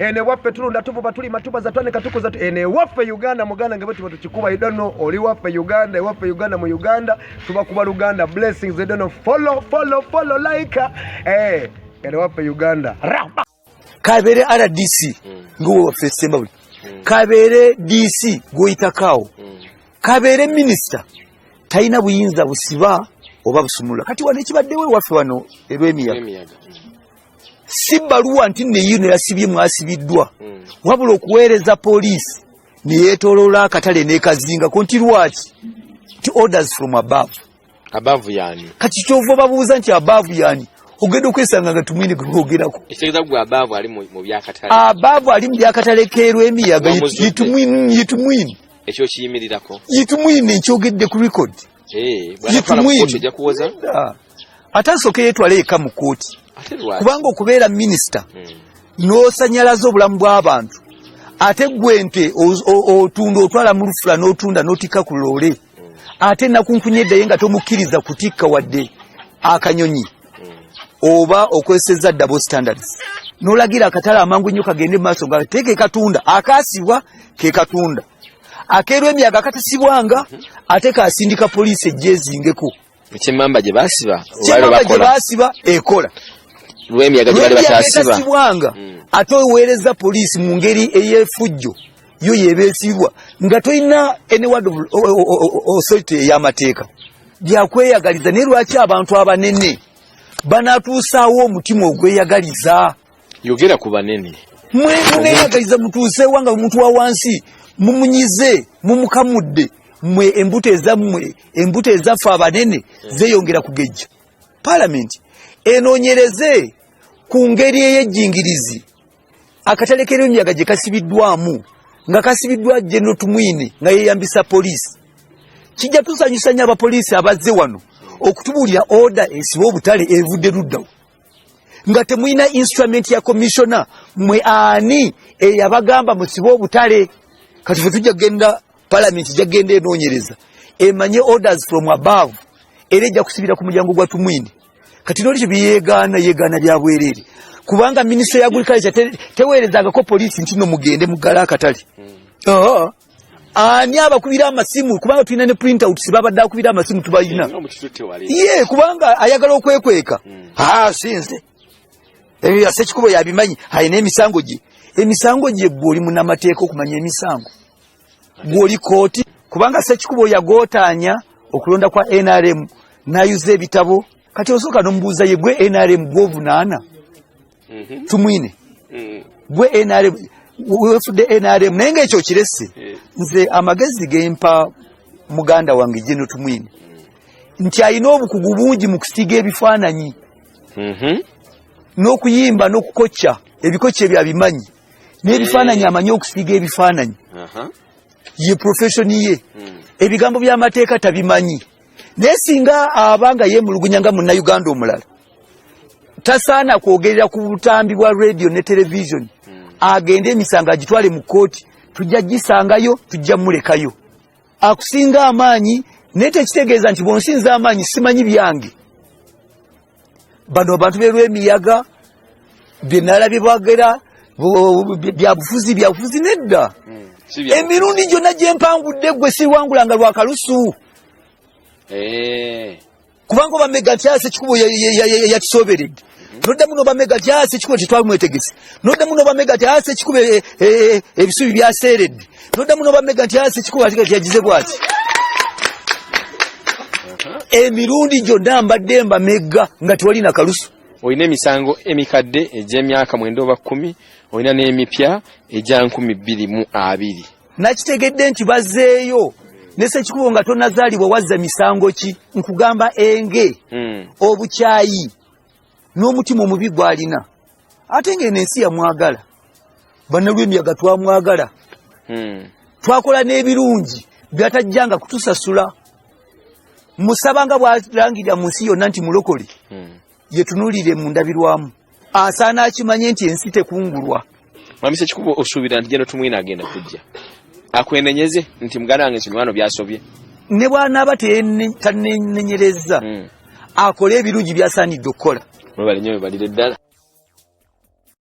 ene waffe tulunda tuvuba tuli matuba za twane katukuza ene waffe Uganda muganda ngebetu batuchikuba idono oli waffe Uganda waffe Uganda mu Uganda tuba kuba Uganda blessings idono follow like ene waffe Uganda kabere RDC ngo waffe Sembabuli kabere DC go itakao kabere minister taina buyinza busiba oba busumula kati wane kibaddewe waffe wano Lwemiyaga Sibaluwa nti ne yino yasibye mwasibiddwa wabula okuweereza police ne yeetoloola akatale n'ekazinga kontirwaki ti orders from above yani kati kyova babuuza nti above yani ogenda okwesanga nga tumwine kuogerako ekitegeeza gwe above ali mu byakatale above ali mu byakatale k'Lwemiyaga yitumwine ekyo kiyimirirako yitumwine ekyogedde ku record yitumwine atasooke yeetwale eka mu kooti kubanga okubeera minisita n'osanyalaza obulamu bw'abantu ate gwente otunda otwala mu lufula n'otunda n'otikka ku loole ate nakunkunyeddaye nga tomukkiriza kutikka wadde akanyonyi oba okweseza double standards n'olagira akatale amangu nnyo kagende mu maaso nga teeke katunda akaasibwa ke katunda akeerw'emyaga akatasibwanga ate kaasindika poliisi ejjeezingeko ekimamba gye baasiba ekola Lwemiyaga gye bali bataasibwanga ate oweereza poliisi mu ngeri ey'effujjo yo yebeesibwa nga tolina any word of authority ey'amateeka byakweyagaliza naye lwaki abantu abanene banaatuusaawo omutima ogweyagaliza yogera ku banene muneyagaliza mutuuseewo nga omuntu wa wansi mumunyize mumukamudde mwe embuto ezaffe abanene zeeyongera kugejja Parliament enoonyereze ku ngeri ey'ejjingirizi akatale k'Lwemiyaga gye kasibiddwamu nga kasibiddwa General Tumwine nga yeeyambisa poliisi kijja tusanyusa nnyo abapoliisi abazze wano okutubuulira order esiba obutale evudde luddawo nga temulina instrument ya commissioner mwe ani eyabagamba musibe obutale kati ffe tujja kugenda Parliament ejja kugenda enoonyereza emanye orders from above era ejja kusibira ku mulyango gwa Tumwine kati n'oli yeegaana bya bwereere kubanga minisitule ya agriculture teweerezangako poliisi nti no mugende muggala akatale ani abakubira amasimu kubanga tulina ne print out sibabadde akubira amasimu tubalina kubanga ayagala okwekweka sinze ebyo Ssekikubo yabimanyi ayina emisango gye gw'oli munnamateeka okumanya emisango gw'oli kooti kubanga Ssekikubo yagootaanya okulonda kwa NRM n'ayuza ebitabo kati osooka n'omubuuza ye gwe NRM gw'ovunaana Tumwine gwe NRM wefudde NRM naye ng'ekyo kiresse nze amagezi gempa muganda wange General Tumwine nti alina obukugu bungi mu kusiga ebifaananyi n'okuyimba n'okukocca ebikocca ebyo abimanyi n'ebifaananyi amanyi okusiga ebifaananyi ye profession ye ebigambo by'amateeka tabimanyi naye singa abanga yeemulugunya nga munnayuganda omulala tasaana kwogerera ku butambi bwa radio ne television agende emisango agitwale mu kooti tujja gisangayo tujja mulekayo akusinga amaanyi naye tekitegeeza nti bwonsinza amaanyi simanyi byange bano abantu b'Lwemiyaga bye nalabye bagera byabufuzi nedda emirundi gyonna gye mpangudde gwe sirwangulanga lwakalusu kubanga obamega nti Ssekikubo yakisoberedde noddamu n'obamega nti Ssekikubo tetwamwetegese noddamu n'obamega nti Ssekikubo ebisubi byaseeredde noddamu n'obamega nti Ssekikubo yagize bwati emirundi gyonna mbadde mbamega nga tewali na kalusu olina emisango emikadde egy'emyaka 9 oba 10 olina n'emipya egya 2020 nakitegedde nti bazzeeyo ne Ssekikubo nga tonazaalibwa wazza misango ki nkugamba enge obukyayi n'omutima omubi gw'alina ate ng'eno ensi yamwagala bannalwemiyaga twamwagala twakola n'ebirungi byatajjanga kutusasula musabanga bw'alangirira mu nsi yonna nti mulokole yetunuulire mu ndabirwamu asaana akimanye nti ensi tekungulwa. Mwami Ssekikubo osuubira nti General Tumwine agenda kujja akwenenyeze nti muganda wange Nsibimano byasobye ne bw'anaaba tannenyereza akole ebirungi byasaanidde okukola. Mwebalinyo balire ddala.